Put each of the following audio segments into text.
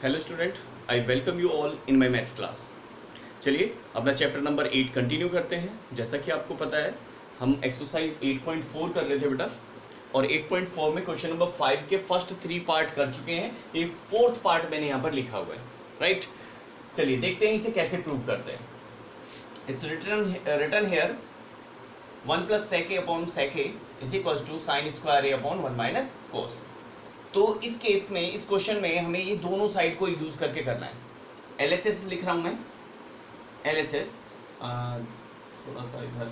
Hello student, I welcome you all in my maths class. चलिए अपना chapter number 8 continue करते हैं। जैसा कि आपको पता है हम एक्सरसाइज 8.4 कर रहे थे बेटा, और 8.4 में क्वेश्चन नंबर 5 के फर्स्ट 3 पार्ट कर चुके हैं। ये 4th पार्ट मैंने यहाँ पर लिखा हुआ है, राइट। चलिए देखते हैं इसे कैसे प्रूव करते हैं। It's written here 1 + sec a upon sec a is equals to sin square a upon 1 minus cos। तो इस केस में, इस क्वेश्चन में हमें ये दोनों साइड को यूज करके करना है। LHS लिख रहा हूं मैं, LHS थोड़ा सा इधर,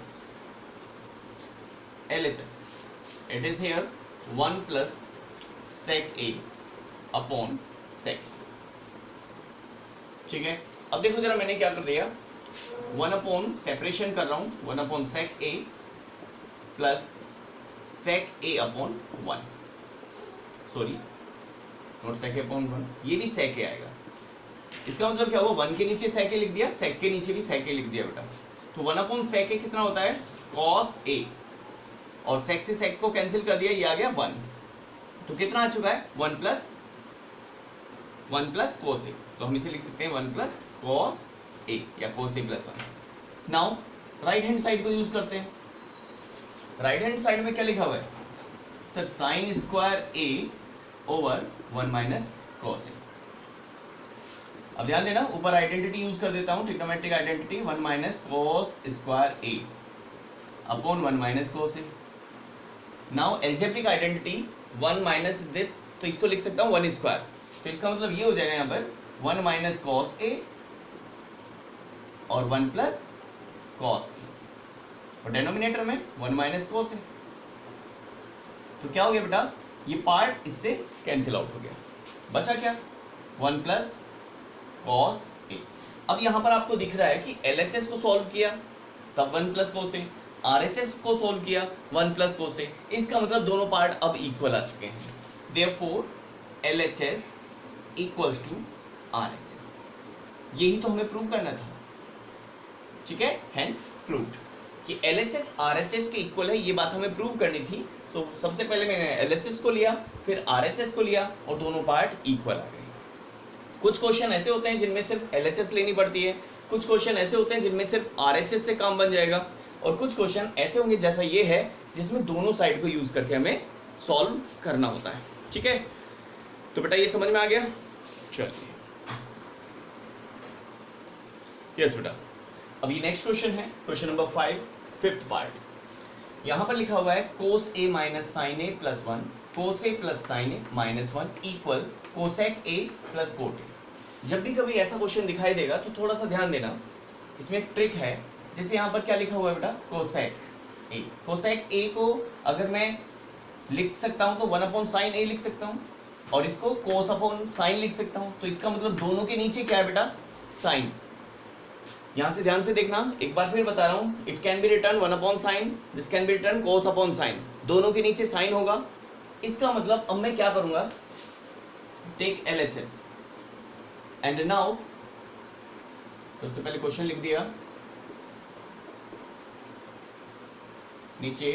LHS it is here 1 + sec a upon sec। ठीक है, अब देखो जरा मैंने क्या कर दिया, 1 अपॉन सेपरेशन कर रहा हूं, 1 upon sec a plus sec a upon 1, sorry not sec a upon 1, ये भी sec a आएगा। इसका मतलब क्या हुआ, 1 के नीचे sec a लिख दिया, sec के नीचे भी sec a लिख दिया बेटा। तो 1 अपॉन sec a कितना होता है, cos a, और sec से sec को कैंसिल कर दिया, ये आ गया 1। तो कितना आ चुका है, 1 प्लस cos a। तो हम इसे लिख सकते हैं 1 + cos a या cos a + 1। Now right hand side को यूज करते हैं। राइट हैंड साइड में क्या लिखा हुआ है sir, sin square a over 1 minus cos a। अब ध्यान देना, ऊपर आइडेंटिटी यूज कर देता हूं, trigonometric identity 1 minus cos square a upon 1 minus cos a। Now algebraic identity 1 minus this, तो इसको लिख सकता हूं 1 स्क्वायर। तो इसका मतलब ये हो जाएगा यहां पर 1 माइनस cos a और 1 प्लस cos a, और डिनोमिनेटर में 1 माइनस cos a। तो क्या हो गया बेटा, ये पार्ट इससे कैंसिल आउट हो गया, बचा क्या, 1 प्लस cos a। अब यहां पर आपको दिख रहा है कि LHS को सॉल्व किया तब 1 प्लस cos a, RHS को सॉल्व किया 1 प्लस cos a। इसका मतलब दोनों पार्ट अब इक्वल आ चुके हैं। Therefore LHS equals to RHS। यही तो हमें प्रूव करना था, ठीक है, हेंस प्रूव्ड कि LHS RHS के इक्वल है। ये बात हमें प्रूव करनी थी। तो सबसे पहले मैंने LHS को लिया, फिर RHS को लिया, और दोनों पार्ट इक्वल आ गए। कुछ क्वेश्चन ऐसे होते हैं जिनमें सिर्फ LHS लेनी पड़ती है, कुछ क्वेश्चन ऐसे होते हैं जिनमें सिर्फ RHS से काम बन जाएगा, और कुछ क्वेश्चन ऐसे होंगे जैसा ये है जिसमें दोनों साइड को यूज करके हमें सॉल्व करना होता है। ठीक है, तो बेटा ये समझ में आ गया। चलिए यस बेटा, अभी नेक्स्ट क्वेश्चन है क्वेश्चन नंबर 5, 5th पार्ट। यहां पर लिखा हुआ है cos a minus sin a + 1, cos a plus sin a minus 1 equal cosec a plus cot a। जब भी कभी ऐसा क्वेश्चन दिखाई देगा तो थोड़ा सा ध्यान देना, इसमें एक ट्रिक है। जैसे यहाँ पर क्या लिखा हुआ है बेटा, cosec a। cosec a को अगर मैं लिख सकता हूँ तो 1 अपॉन sin a लिख सकता हूँ, और इसको cos अपॉन sin लिख सकता हूँ। तो इसका मतलब दोनों के नीचे क्या है बेटा, sin। यहां से ध्यान से देखना, एक बार फिर बता रहा हूं, it can be return 1 upon sign, this can be return cos upon sine, दोनों के नीचे साइन होगा। इसका मतलब अब मैं क्या करूंगा, टेक LHS एंड नाउ, सबसे पहले क्वेश्चन लिख दिया नीचे।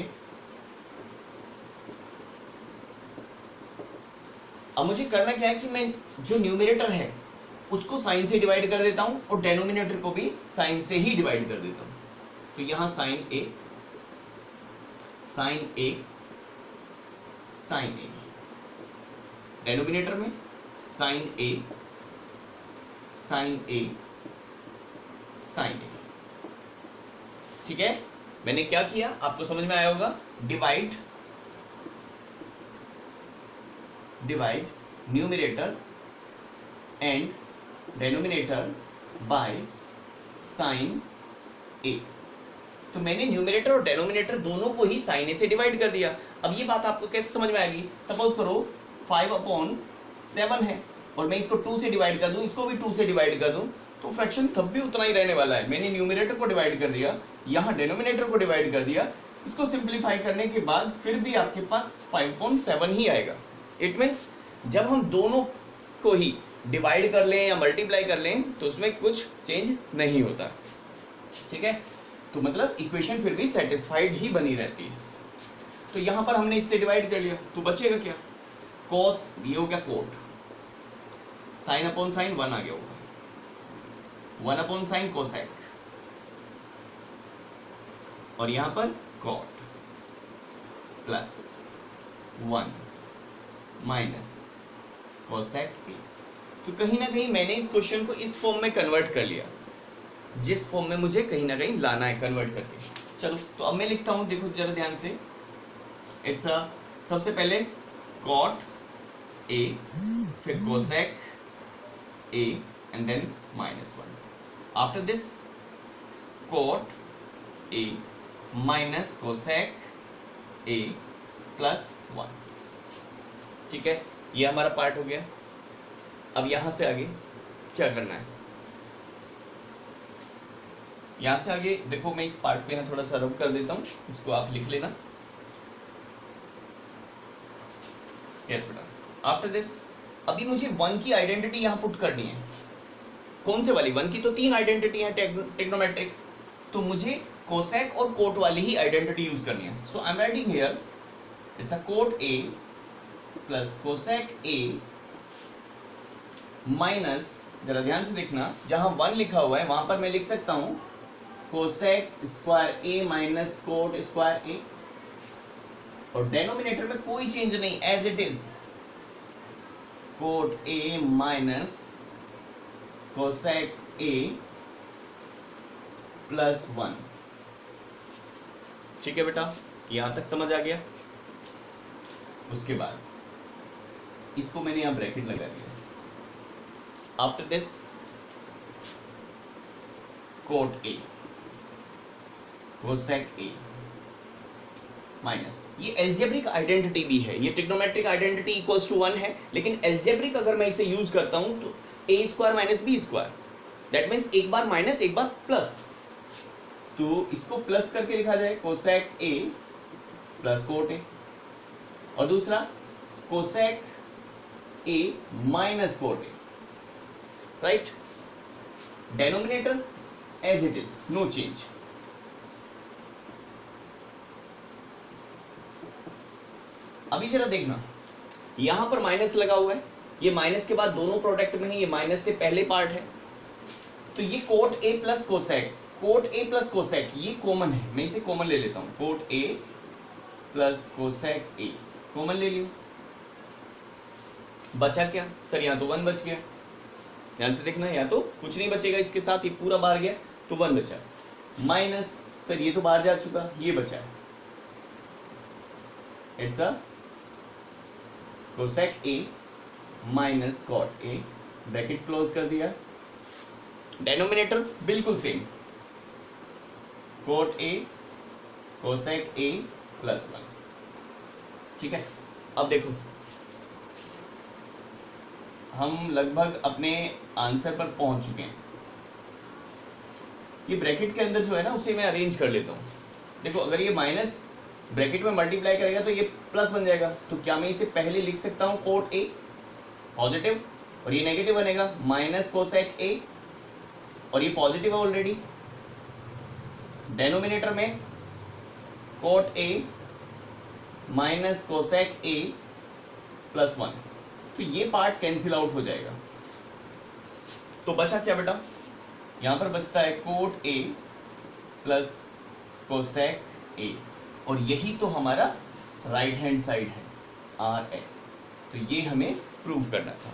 अब मुझे करना क्या है कि मैं जो न्यूमरेटर है उसको साइन से डिवाइड कर देता हूं, और डेनोमिनेटर को भी साइन से ही डिवाइड कर देता हूं। तो यहां sine a, sine a, sine a, denominator में sine a, sine a, sine a। ठीक है, मैंने क्या किया आपको समझ में आया होगा, divide numerator and denominator by sine a। तो मैंने न्यूमरेटर और डेनोमिनेटर दोनों को ही साइन a से डिवाइड कर दिया। अब ये बात आपको कैसे समझ में आएगी, सपोज करो 5 अपॉन 7 है, और मैं इसको 2 से डिवाइड कर दूं, इसको भी 2 से डिवाइड कर दूं, तो फ्रैक्शन तब भी उतना ही रहने वाला है। मैंने न्यूमरेटर को डिवाइड कर दिया, यहाँ डेनोमिनेटर को डिवाइड कर दिया, इसको सिंप्लीफाई करने के बाद फिर भी आपके पास 5.7 ही आएगा। इट मीन्स जब हम दोनों को ही डिवाइड कर लें या मल्टीप्लाई कर लें तो उसमें कुछ चेंज नहीं होता। ठीक है, तो मतलब इक्वेशन फिर भी सेटिस्फाइड ही बनी रहती है। तो यहां पर हमने इससे डिवाइड कर लिया, तो बचेगा क्या, cos, ये हो गया कोट, साइन अपॉन साइन 1 आ गया होगा, 1 अपॉन साइन कोसेक, और यहां पर cot plus 1 minus cosec p. तो कहीं ना कहीं मैंने इस क्वेश्चन को इस फॉर्म में कन्वर्ट कर लिया, जिस फॉर्म में मुझे कहीं ना कहीं लाना है कन्वर्ट करके। चलो तो अब मैं लिखता हूं, देखो जरा ध्यान से। इट्स सबसे पहले कॉट ए, फिर cosec a and then -1। After this cot a minus cosec a plus 1। ठीक है, ये हमारा पार्ट हो गया। अब यहां से आगे क्या करना है, यहां से आगे देखो, मैं इस पार्ट पे ना थोड़ा सा रब कर देता हूं, इसको आप लिख लेना। यस बेटा, आफ्टर दिस अभी मुझे 1 की आइडेंटिटी यहां पुट करनी है। कौन से वाली? 1 की तो 3 आइडेंटिटी है ट्रिग्नोमेट्रिक, तो मुझे कोसेक और कोट वाली ही आइडेंटिटी यूज करनी है। So I am writing here it's a cot A plus cosec A minus, जरा ध्यान से देखना, जहां 1 लिखा हुआ है वहां पर मैं लिख सकता हूं cosec square a minus cot square a, और डेनोमिनेटर में कोई चेंज नहीं, as it is cot a minus cosec a plus 1। ठीक है बेटा, यहां तक समझ आ गया। उसके बाद इसको मैंने यहां ब्रैकेट लगा दिया। After this quote a cosec A minus, ये एल्जेब्रिक आइडेंटिटी भी है, ये ट्रिग्नोमेट्रिक आइडेंटिटी इक्वल्स टू 1 है, लेकिन एल्जेब्रिक अगर मैं इसे यूज करता हूं तो A square minus B square, that means एक बार माइनस एक बार प्लस, तो इसको प्लस करके लिखा जाए cosec a plus cot a, और दूसरा cosec A minus cot a, right. Denominator as it is, no change. अभी जरा देखना, यहां पर माइनस लगा हुआ है, ये माइनस के बाद दोनों प्रोडक्ट में है, ये माइनस से पहले पार्ट है, तो ये coat A plus cosec, coat A plus cosec ये कॉमन है, मैं इसे कॉमन ले लेता हूं, coat A plus cosec A common ले लियो। बचा क्या सर? यहां तो 1 बच गया, ध्यान से देखना, यहाँ तो कुछ नहीं बचेगा इसके साथ, ये पूरा बाहर गया तो 1 बचा, माइनस सर ये तो बाहर जा चुका, ये बचा है, it's a cosec A minus cot a, bracket close कर दिया। डेनोमिनेटर बिल्कुल same, cot a cosec a plus 1। ठीक है, अब देखो हम लगभग अपने आंसर पर पहुंच चुके हैं। ये ब्रैकेट के अंदर जो है ना, उसे मैं अरेंज कर लेता हूं। देखो अगर ये माइनस ब्रैकेट में मल्टीप्लाई करेगा तो ये प्लस बन जाएगा, तो क्या मैं इसे पहले लिख सकता हूं कोट ए पॉजिटिव, और ये नेगेटिव बनेगा माइनस कोसेक ए, और ये पॉजिटिव है ऑलरेडी। डेनोमिनेटर में coat a minus cosec a plus 1, तो ये पार्ट कैंसिल आउट हो जाएगा। तो बचा क्या बेटा? यहां पर बचता है कोट ए प्लस कोसेक ए, और यही तो हमारा राइट हैंड साइड है, आर एक्सिस। तो ये हमें प्रूव करना था।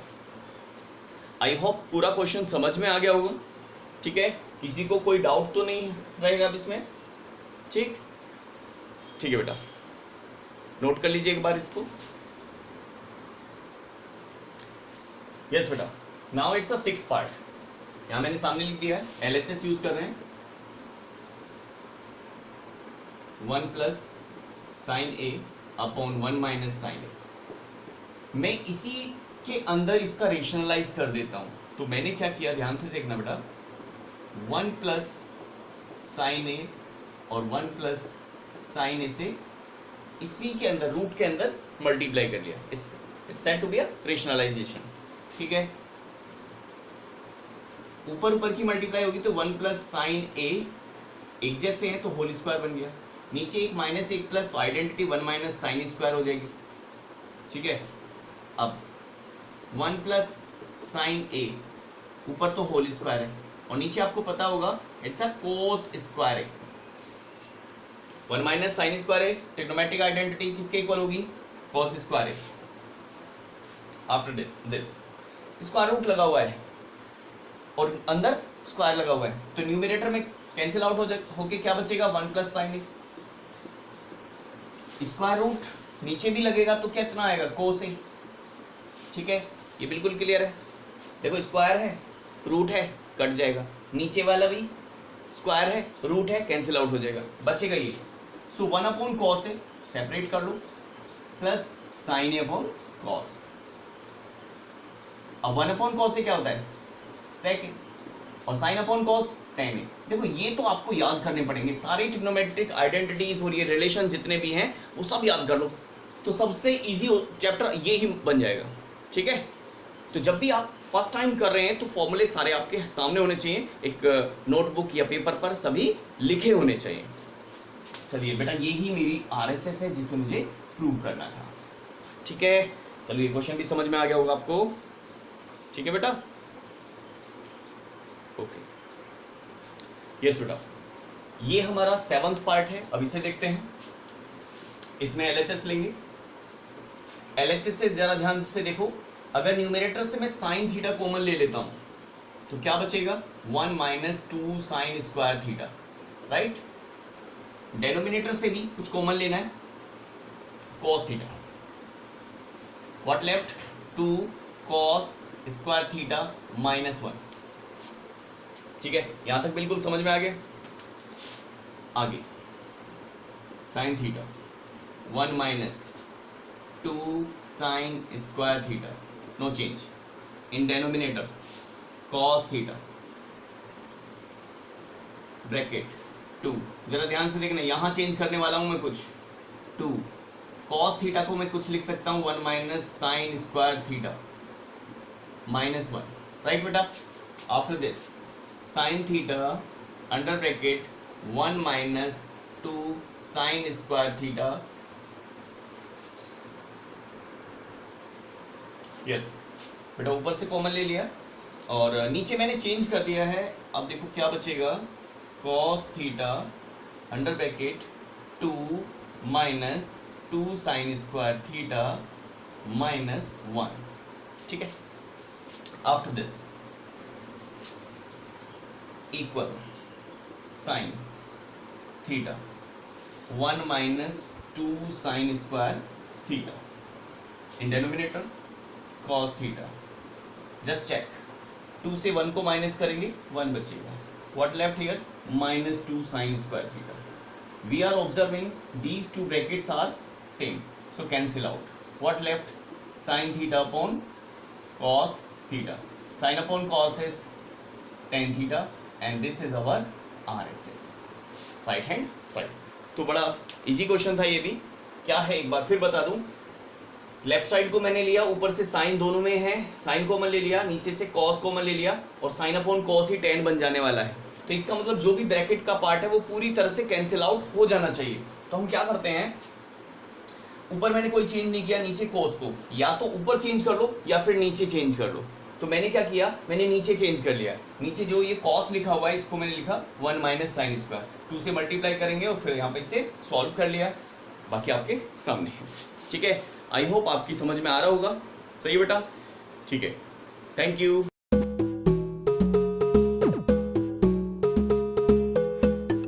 आई होप पूरा क्वेश्चन समझ में आ गया होगा। ठीक है, किसी को कोई डाउट तो नहीं रहेगा अब इसमें? ठीक है बेटा, नोट कर लीजिए एक बार इसको। यस बेटा, now it's a 6th part. यहां मैंने सामने लिख दिया है, LHS यूज कर रहे हैं, 1 प्लस साइन ए अपॉन 1 माइनस साइन ए। मैं इसी के अंदर इसका रेशनलाइज कर देता हूं। तो मैंने क्या किया, ध्यान से देखना बेटा, 1 प्लस साइन ए और 1 प्लस साइन ए से इसी के अंदर रूट के अंदर मल्टीप्लाई कर लिया। It's said to be a rationalisation. ठीक है, ऊपर ऊपर की मल्टीप्लाई होगी तो 1 प्लस साइन ए एक जैसे है तो होल स्क्वायर बन गया, नीचे एक माइनस एक प्लस, तो आइडेंटिटी 1 माइनस साइन स्क्वायर हो जाएगी। ठीक है, अब 1 प्लस साइन ए, ऊपर तो होल स्क्वायर है और नीचे आपको पता होगा it's a cos square a. 1 minus sine square a, trigonometric identity किसके इक्वल होगी? Cos square a. After this square root लगा हुआ है और अंदर स्क्वायर लगा हुआ है, तो न्यूमरेटर में कैंसिल आउट होके क्या बचेगा? 1 प्लस साइन ए। स्क्वायर रूट नीचे भी लगेगा तो कितना आएगा? कोस ए। ठीक है, ये बिल्कुल क्लियर है। देखो स्क्वायर है, रूट है, कट जाएगा, नीचे वाला भी स्क्वायर है, रूट है, कैंसिल आउट हो जाएगा, बचेगा ये। सो 1 अपॉन कॉस ए सेपरेट कर लो, प्लस साइन ए अपॉन कॉस। अब 1 अपॉन कॉस ए क्या होता है? सेक ए, और साइन अपॉन कॉस टेन ए। देखो ये तो आपको याद करने पड़ेंगे, सारे ट्रिग्नोमेट्रिक आइडेंटिटीज और ये रिलेशन जितने भी हैं वो सब याद कर लो, तो सबसे इजी चैप्टर ये ही बन जाएगा। ठीक है, तो जब भी आप फर्स्ट टाइम कर रहे हैं तो फॉर्मूले सारे आपके सामने होने चाहिए, एक नोटबुक या पेपर पर सभी लिखे होने चाहिए। चलिए बेटा, ये ही मेरी RHS है जिसे मुझे प्रूव करना था। ठीक है, चलिए क्वेश्चन भी समझ में आ गया होगा आपको। ठीक है बेटा, ओके। यस बेटा, ये हमारा 7th पार्ट है, अब इसे देखते हैं। इसमें LHS लेंगे। LHS से जरा ध्यान से देखो, अगर न्यूमरेटर से मैं साइन थीटा कॉमन ले लेता हूं तो क्या बचेगा? 1 minus 2 sine square theta, right. Denominator से भी कुछ कॉमन लेना है, cos theta. What left? 2 cos square theta minus 1। ठीक है, यहां तक बिल्कुल समझ में आ गया। आगे sine theta 1 minus 2 sine square theta, no change. In denominator cos theta bracket 2, जरा ध्यान से देखना, यहां चेंज करने वाला हूं मैं कुछ। 2 कॉस थीटा को मैं कुछ लिख सकता हूं 1 minus sine square theta minus 1, right बेटा। After this sine theta under bracket 1 minus 2 sine square theta, yes बेटा, ऊपर से कॉमन ले लिया और नीचे मैंने चेंज कर दिया है। अब देखो क्या बचेगा? Cos theta under bracket 2 minus 2 sine square theta minus 1। ठीक है, after this equal sine theta 1 minus 2 sine square theta in denominator cos theta. Just check, 2 से 1 को माइनस करेंगे 1 बचेगा। What left here? Minus 2 sine square theta. We are observing these two brackets are same, so cancel out. What left? Sine theta upon cos theta. Sine upon cos is tan theta and this is our RHS, right hand side. तो बड़ा easy question था ये भी। क्या है एक बार फिर बता दूं, लेफ्ट साइड को मैंने लिया, ऊपर से साइन दोनों में है, साइन कॉमन ले लिया, नीचे से कॉस कॉमन ले लिया और साइन अपॉन कॉस ही टेन बन जाने वाला है। तो इसका मतलब जो भी ब्रैकेट का पार्ट है वो पूरी तरह से कैंसिल आउट हो जाना चाहिए। तो हम क्या करते हैं, ऊपर मैंने कोई चेंज नहीं किया, नीचे कॉस को या तो ऊपर चेंज कर लो या फिर नीचे चेंज कर लो। तो मैंने क्या किया, मैंने नीचे चेंज कर लिया। नीचे जो ये कॉस लिखा हुआ है इसको मैंने लिखा 1 माइनस साइन स्क्वायर, 2 से मल्टीप्लाई करेंगे और फिर यहाँ पे इसे सॉल्व कर लिया। बाकी आपके सामने है। ठीक है, आई होप आपकी समझ में आ रहा होगा। सही बेटा, ठीक है, थैंक यू।